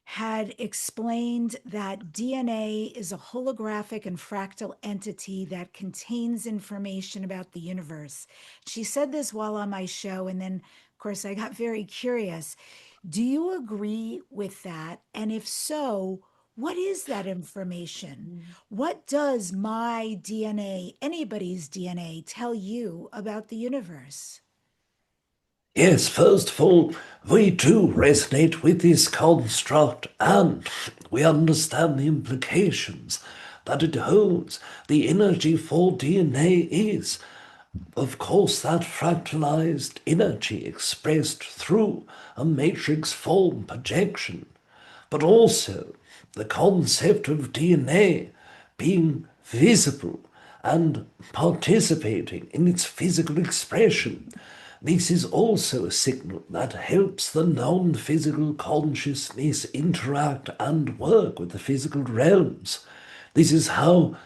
had explained that DNA is a holographic and fractal entity that contains information about the universe. She said this while on my show, and then, of course, I got very curious. Do you agree with that? And if so, what is that information? What does my DNA, anybody's DNA, tell you about the universe? Yes, first of all, we do resonate with this construct and we understand the implications that it holds. The energy for DNA is, of course, that fractalized energy expressed through a matrix form projection, but also the concept of DNA being visible and participating in its physical expression. This is also a signal that helps the non-physical consciousness interact and work with the physical realms. This is how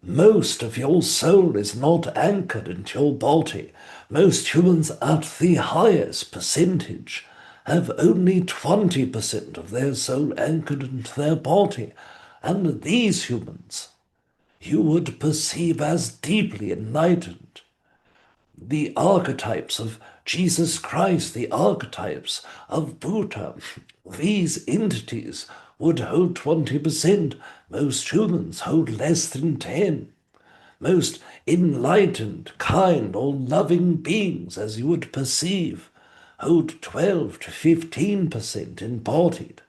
most of your soul is not anchored into your body. Most humans at the highest percentage have only 20% of their soul anchored into their body. And these humans you would perceive as deeply enlightened. The archetypes of Jesus Christ, the archetypes of Buddha. These entities would hold 20%. Most humans hold less than 10. Most enlightened, kind, or loving beings, as you would perceive, hold 12 to 15% embodied.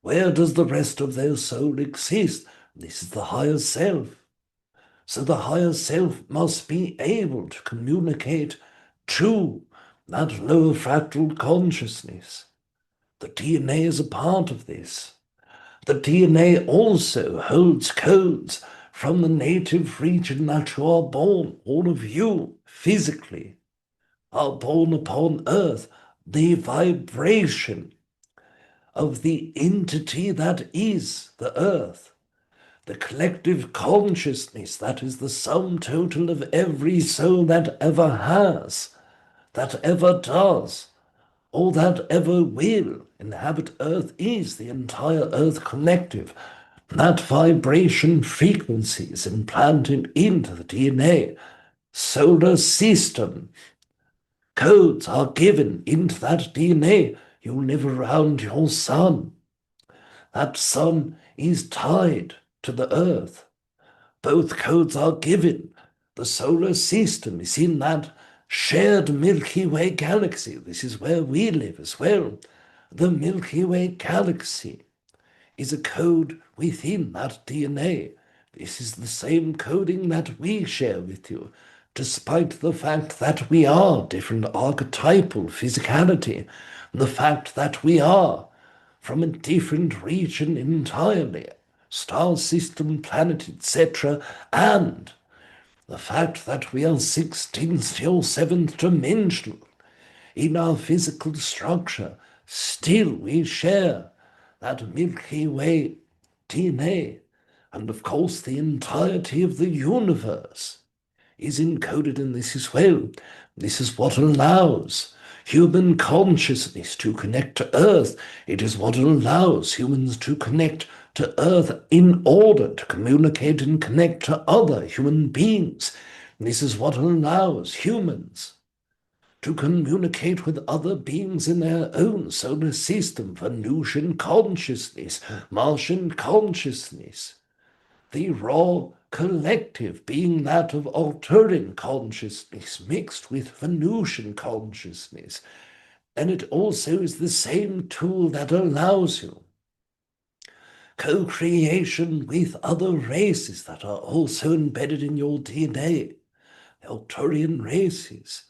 Where does the rest of their soul exist? This is the higher self. So the higher self must be able to communicate to that lower fractal consciousness. The DNA is a part of this. The DNA also holds codes from the native region that you are born. All of you, physically, are born upon Earth. The vibration of the entity that is the Earth, the collective consciousness that is the sum total of every soul that ever has, that ever does, or that ever will inhabit Earth, is the entire Earth collective. That vibration frequency is implanted into the DNA. Solar system codes are given into that DNA. You live around your sun. That sun is tied to the Earth. Both codes are given. The solar system is in that shared Milky Way galaxy. This is where we live as well. The Milky Way galaxy is a code within that DNA. This is the same coding that we share with you, despite the fact that we are different archetypal physicality, the fact that we are from a different region entirely, star system, planet, etc., and the fact that we are 16th or 7th dimensional in our physical structure. Still we share that Milky Way DNA, and of course the entirety of the universe is encoded in this as well. This is what allows human consciousness to connect to Earth. It is what allows humans to connect to Earth in order to communicate and connect to other human beings. This is what allows humans to communicate with other beings in their own solar system, Venusian consciousness, Martian consciousness, the raw collective being that of Arcturian consciousness mixed with Venusian consciousness. And it also is the same tool that allows you co-creation with other races that are also embedded in your DNA. Arcturian races,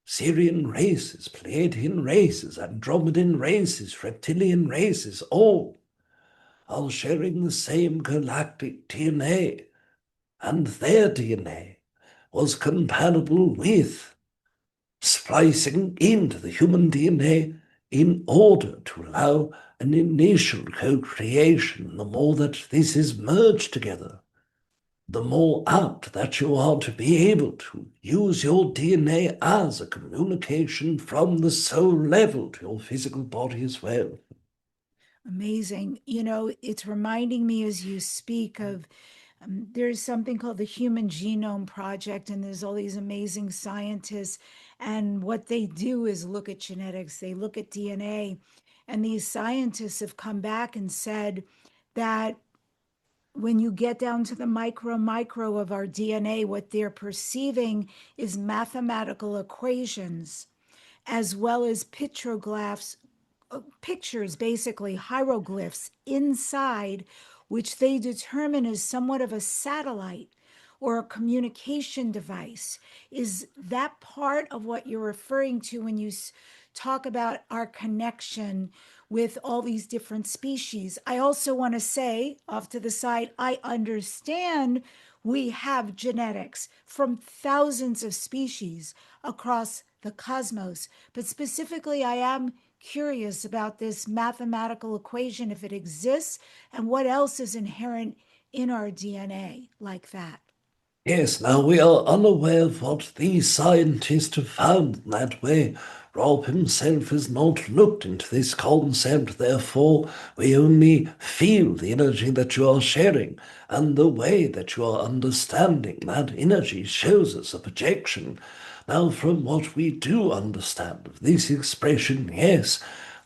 Syrian races, Pleiadian races, Andromedan races, reptilian races, all are sharing the same galactic DNA, and their DNA was compatible with splicing into the human DNA in order to allow an initial co-creation. The more that this is merged together, the more apt that you are to be able to use your DNA as a communication from the soul level to your physical body as well. Amazing. It's reminding me as you speak of there's something called the Human Genome Project, and there's all these amazing scientists. And what they do is look at genetics, they look at DNA. And these scientists have come back and said that when you get down to the micro of our DNA, what they're perceiving is mathematical equations as well as petroglyphs, pictures, basically hieroglyphs inside, which they determine is somewhat of a satellite or a communication device. Is that part of what you're referring to when you talk about our connection with all these different species? I also want to say, off to the side, I understand we have genetics from thousands of species across the cosmos, but specifically, I am curious about this mathematical equation, if it exists, and what else is inherent in our DNA like that. Yes, now we are unaware of what these scientists have found in that way. Rob himself has not looked into this concept, therefore we only feel the energy that you are sharing, and the way that you are understanding that energy shows us a projection. Now, from what we do understand of this expression, yes,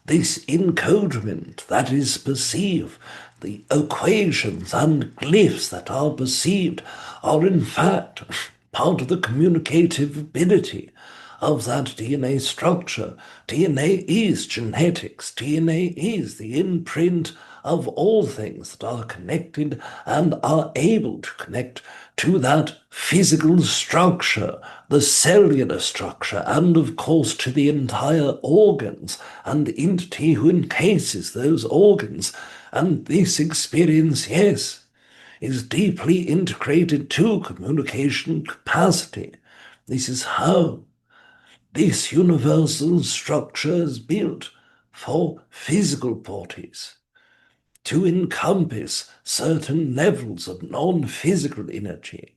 this encodement that is perceived, the equations and glyphs that are perceived are in fact part of the communicative ability of that DNA structure. DNA is genetics. DNA is the imprint of all things that are connected and are able to connect to that physical structure, the cellular structure, and of course to the entire organs and the entity who encases those organs. And this experience, yes, is deeply integrated to communication capacity. This is how this universal structure is built for physical bodies to encompass certain levels of non-physical energy,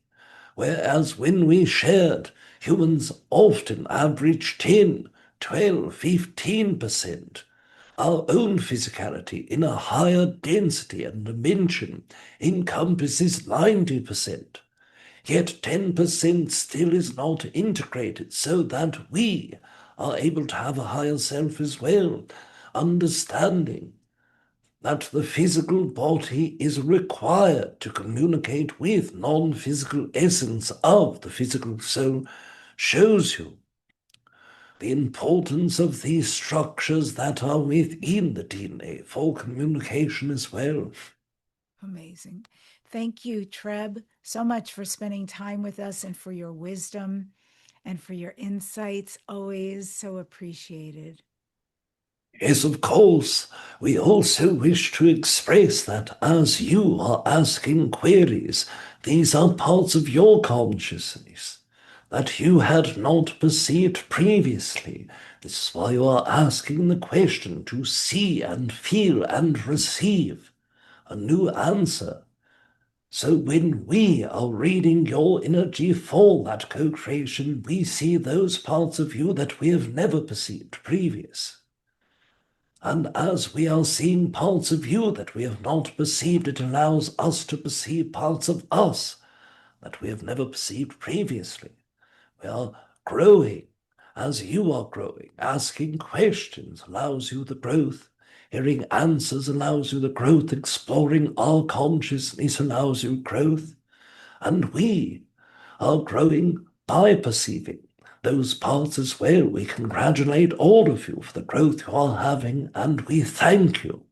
whereas when we shared, humans often average 10, 12, 15%. Our own physicality in a higher density and dimension encompasses 90%. Yet 10% still is not integrated so that we are able to have a higher self as well, understanding that the physical body is required to communicate with non-physical essence of the physical soul shows you the importance of these structures that are within the DNA for communication as well. Amazing. Thank you, Treb, so much for spending time with us and for your wisdom and for your insights. Always so appreciated. Yes, of course, we also wish to express that as you are asking queries, these are parts of your consciousness that you had not perceived previously. This is why you are asking the question to see and feel and receive a new answer. So when we are reading your energy for that co-creation, we see those parts of you that we have never perceived previous. And as we are seeing parts of you that we have not perceived, it allows us to perceive parts of us that we have never perceived previously. We are growing as you are growing. Asking questions allows you the growth. Hearing answers allows you the growth. Exploring our consciousness allows you growth. And we are growing by perceiving those parts as well. We congratulate all of you for the growth you are having, and we thank you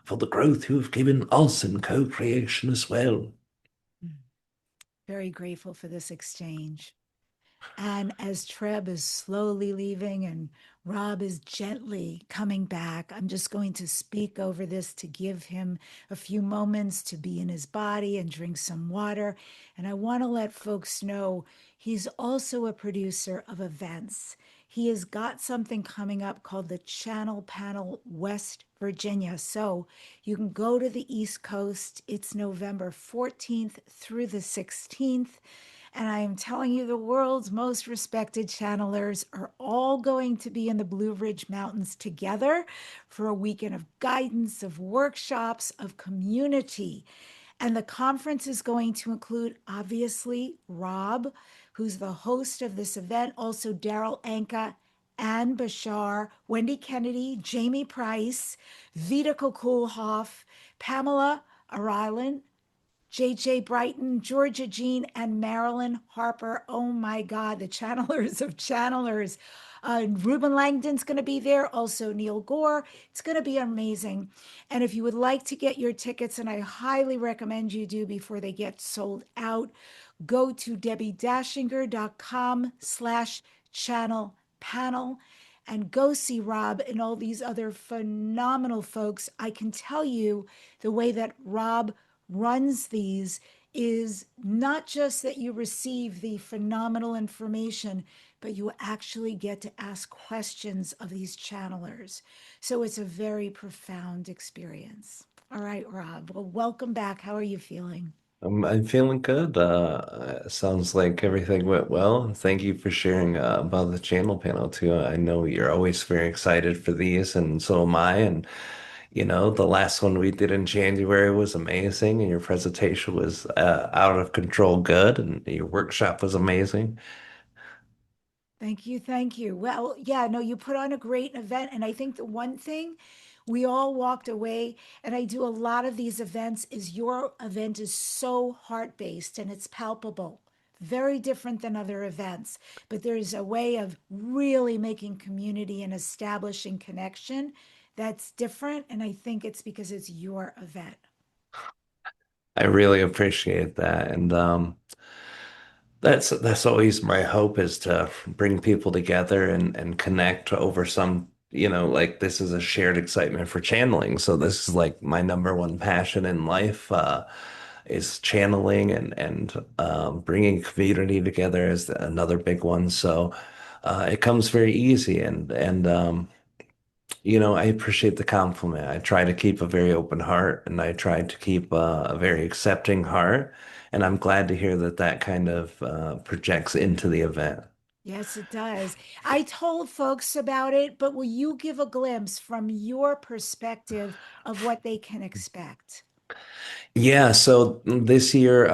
for the growth you have given us in co-creation as well. Very grateful for this exchange. And as Treb is slowly leaving and Rob is gently coming back, I'm just going to speak over this to give him a few moments to be in his body and drink some water. And I want to let folks know he's also a producer of events. He has got something coming up called the Channel Panel West Virginia. So you can go to the East Coast. It's November 14th through the 16th. And I am telling you, the world's most respected channelers are all going to be in the Blue Ridge Mountains together for a weekend of guidance, of workshops, of community. And the conference is going to include, obviously, Rob, who's the host of this event, also Daryl Anka, Ann Bashar, Wendy Kennedy, Jamie Price, Vita Kokulhoff, Pamela Arilan, JJ Brighton, Georgia Jean, and Marilyn Harper. Oh my God, the channelers of channelers. Ruben Langdon's going to be there, also Neil Gore. It's going to be amazing. And if you would like to get your tickets, and I highly recommend you do before they get sold out, go to debbidashinger.com/channel panel and go see Rob and all these other phenomenal folks. I can tell you the way that Rob runs these is not just that you receive the phenomenal information, but you actually get to ask questions of these channelers. So it's a very profound experience. All right, Rob. Well, welcome back. How are you feeling? I'm feeling good. Sounds like everything went well. Thank you for sharing about the channel panel too. I know you're always very excited for these, and so am I. And the last one we did in January was amazing, and your presentation was out of control good, and your workshop was amazing. Thank you. Thank you. Well, yeah, no, you put on a great event. And I think the one thing we all walked away, and I do a lot of these events, is your event is so heart-based and it's palpable. Very different than other events, but there's a way of really making community and establishing connection that's different. And I think it's because it's your event. I really appreciate that. And that's always my hope is to bring people together and connect over some, like this is a shared excitement for channeling. So this is like my number one passion in life, is channeling and bringing community together is another big one. So it comes very easy and I appreciate the compliment. I try to keep a very open heart and I try to keep a very accepting heart. And I'm glad to hear that that kind of projects into the event. Yes, it does. I told folks about it, but will you give a glimpse from your perspective of what they can expect? Yeah, so this year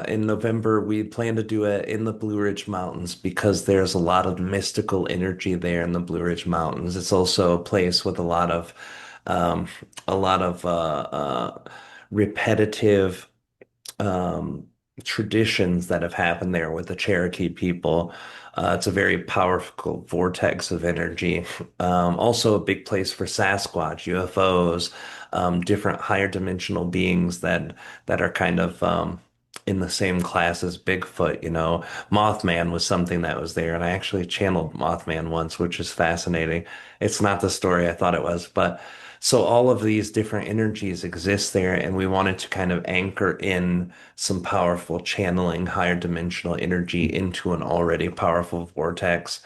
in November, we plan to do it in the Blue Ridge Mountains because there's a lot of mystical energy there in the Blue Ridge Mountains. It's also a place with um, a lot of repetitive um, traditions that have happened there with the Cherokee people. It's a very powerful vortex of energy. Also, a big place for Sasquatch, UFOs, different higher dimensional beings that are kind of in the same class as Bigfoot. Mothman was something that was there, and I actually channeled Mothman once, which is fascinating. It's not the story I thought it was, but. So all of these different energies exist there, and we wanted to kind of anchor in some powerful channeling, higher dimensional energy into an already powerful vortex,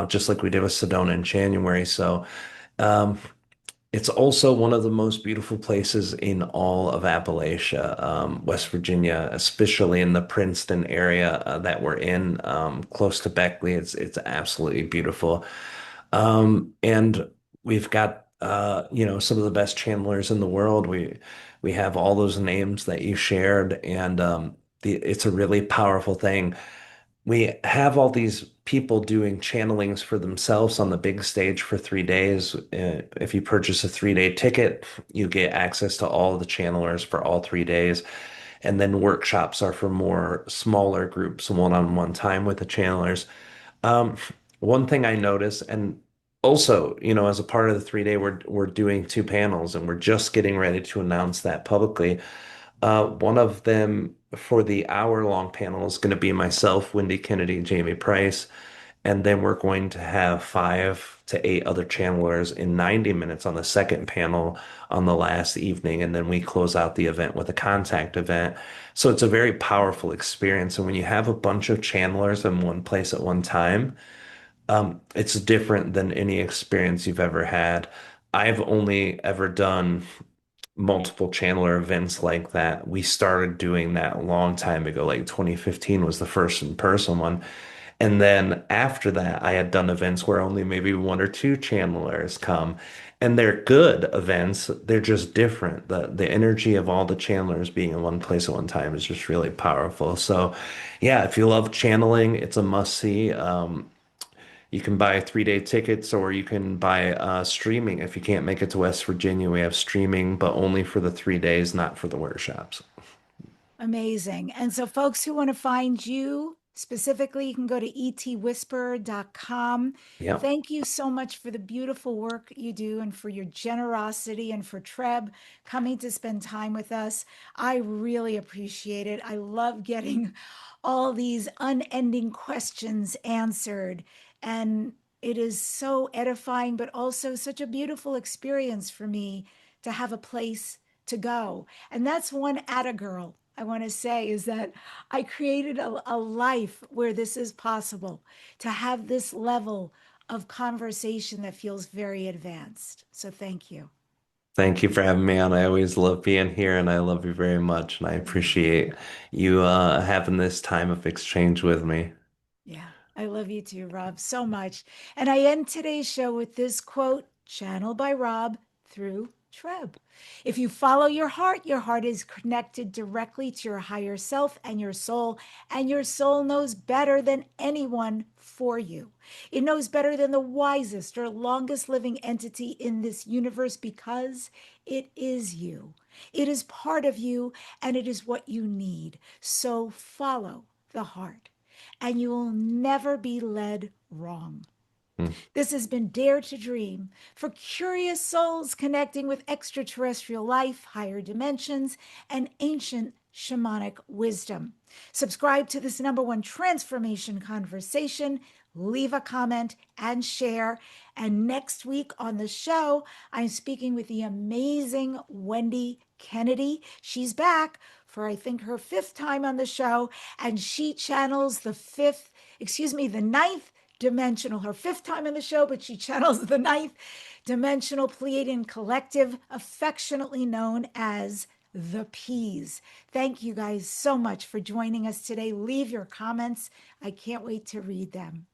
just like we did with Sedona in January. So um, it's also one of the most beautiful places in all of Appalachia, West Virginia, especially in the Princeton area that we're in, close to Beckley. It's absolutely beautiful. And we've got some of the best channelers in the world. We have all those names that you shared, and it's a really powerful thing. We have all these people doing channelings for themselves on the big stage for 3 days. If you purchase a 3-day ticket, you get access to all the channelers for all 3 days. And then workshops are for more smaller groups, one-on-one time with the channelers. Um, One thing I noticed, and also, as a part of the 3 day, we're doing two panels, and we're just getting ready to announce that publicly. One of them for the hour-long panel is going to be myself, Wendy Kennedy, Jamie Price, and then we're going to have 5 to 8 other channelers in 90 minutes on the second panel on the last evening, and then we close out the event with a contact event. So it's a very powerful experience, and when you have a bunch of channelers in one place at one time. It's different than any experience you've ever had. I've only ever done multiple channeler events like that. We started doing that a long time ago, like 2015 was the first in-person one. And then after that, I had done events where only maybe one or two channelers come. And they're good events. They're just different. The energy of all the channelers being in one place at one time is just really powerful. So yeah, if you love channeling, it's a must see. You can buy 3-day tickets or you can buy streaming. If you can't make it to West Virginia, we have streaming, but only for the 3 days, not for the workshops. Amazing. And so, folks who want to find you specifically, you can go to etwhisperer.com. Yeah. Thank you so much for the beautiful work you do and for your generosity and for Treb coming to spend time with us. I really appreciate it. I love getting all these unending questions answered. And it is so edifying, but also such a beautiful experience for me to have a place to go. And that's one Atta girl I want to say is that I created a life where this is possible to have this level of conversation that feels very advanced. So thank you. Thank you for having me on. I always love being here and I love you very much. And I appreciate you having this time of exchange with me. Yeah, I love you too, Rob, so much. And I end today's show with this quote, channeled by Rob through Treb. If you follow your heart is connected directly to your higher self and your soul knows better than anyone for for you. It knows better than the wisest or longest living entity in this universe because it is you. It is part of you and it is what you need. So follow the heart and you will never be led wrong. This has been Dare to Dream for curious souls connecting with extraterrestrial life, higher dimensions, and ancient shamanic wisdom. Subscribe to this #1 transformation conversation, leave a comment, and share. And next week on the show, I'm speaking with the amazing Wendy Kennedy. She's back for, I think, her 5th time on the show, and she channels the ninth dimensional, her 5th time in the show, but she channels the 9th dimensional Pleiadian collective, affectionately known as the Peas. Thank you guys so much for joining us today. Leave your comments. I can't wait to read them.